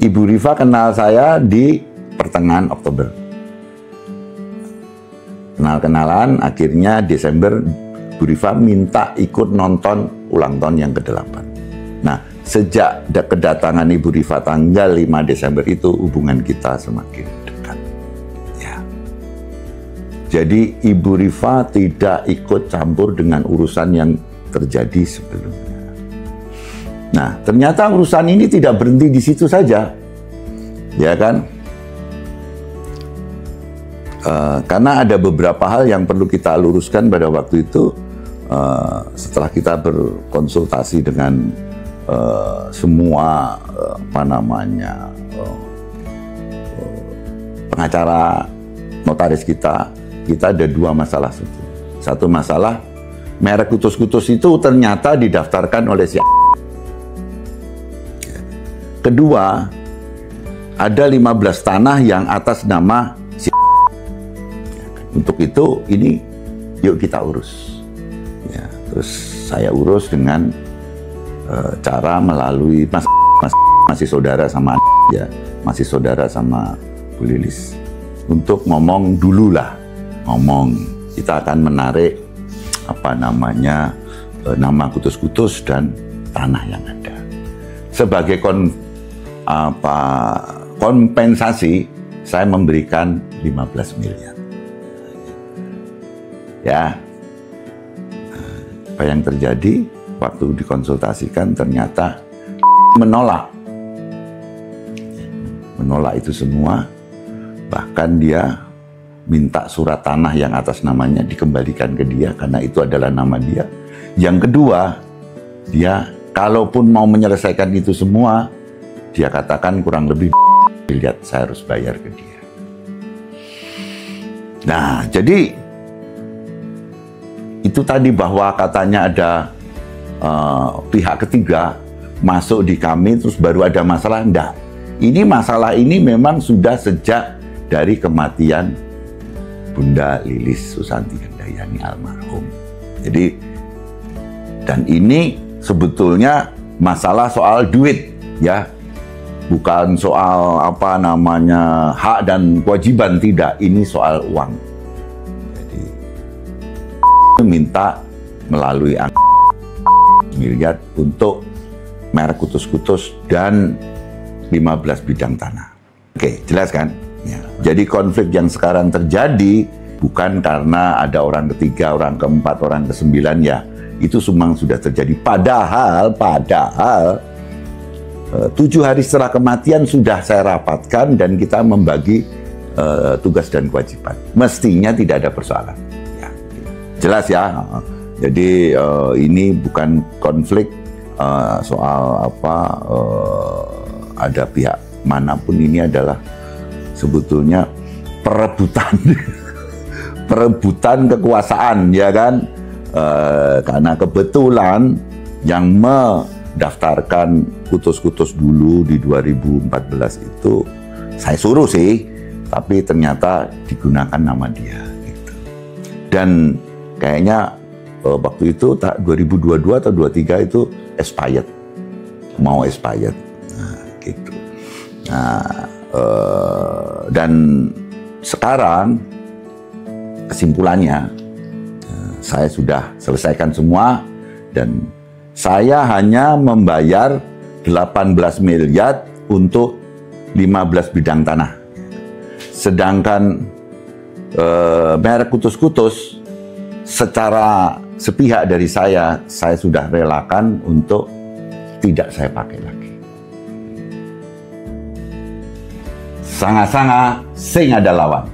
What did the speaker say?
Ibu Rifa kenal saya di pertengahan Oktober. Kenal-kenalan, akhirnya Desember Bu Rifa minta ikut nonton ulang tahun yang ke-8. Nah, sejak kedatangan Ibu Rifa tanggal 5 Desember itu hubungan kita semakin dekat. Ya. Jadi Ibu Rifa tidak ikut campur dengan urusan yang terjadi sebelumnya. Nah, ternyata urusan ini tidak berhenti di situ saja. Ya kan? Karena ada beberapa hal yang perlu kita luruskan pada waktu itu setelah kita berkonsultasi dengan semua pengacara notaris kita ada dua masalah. Satu masalah, merek kutus-kutus itu ternyata didaftarkan oleh si. Kedua, ada 15 tanah yang atas nama si. Untuk itu, ini yuk kita urus. Ya, terus saya urus dengan cara melalui masih saudara sama ya, masih saudara sama Bu Lilis. Untuk ngomong dulu lah, kita akan menarik nama kutus-kutus dan tanah yang ada. Sebagai kompensasi, saya memberikan 15 miliar. Ya, apa yang terjadi waktu dikonsultasikan ternyata menolak itu semua, bahkan dia minta surat tanah yang atas namanya dikembalikan ke dia karena itu adalah nama dia. Yang kedua, dia kalaupun mau menyelesaikan itu semua, dia katakan kurang lebih lihat saya harus bayar ke dia. Nah, jadi itu tadi bahwa katanya ada pihak ketiga masuk di kami terus baru ada masalah. Enggak. Ini masalah ini memang sudah sejak dari kematian Bunda Lilis Susanti Handayani almarhum. Jadi, dan ini sebetulnya masalah soal duit, ya. Bukan soal hak dan kewajiban, tidak. Ini soal uang. Minta melalui miliar untuk merek kutus-kutus dan 15 bidang tanah. Oke, jelas kan? Ya. Jadi konflik yang sekarang terjadi bukan karena ada orang ketiga, orang keempat, orang ke-9 ya. Itu semua sudah terjadi. Padahal 7 hari setelah kematian sudah saya rapatkan dan kita membagi tugas dan kewajiban. Mestinya tidak ada persoalan. Jelas ya, jadi ini bukan konflik soal ada pihak manapun, ini adalah sebetulnya perebutan kekuasaan, ya kan? Karena kebetulan yang mendaftarkan kutus-kutus dulu di 2014 itu saya suruh sih, tapi ternyata digunakan nama dia. Gitu. Dan kayaknya waktu itu 2022 atau 2023 itu expired, mau expired, nah, gitu. Nah, dan sekarang kesimpulannya saya sudah selesaikan semua dan saya hanya membayar 18 miliar untuk 15 bidang tanah. Sedangkan merek kutus-kutus secara sepihak dari saya sudah relakan untuk tidak saya pakai lagi. Sanga-sanga sing ada lawan.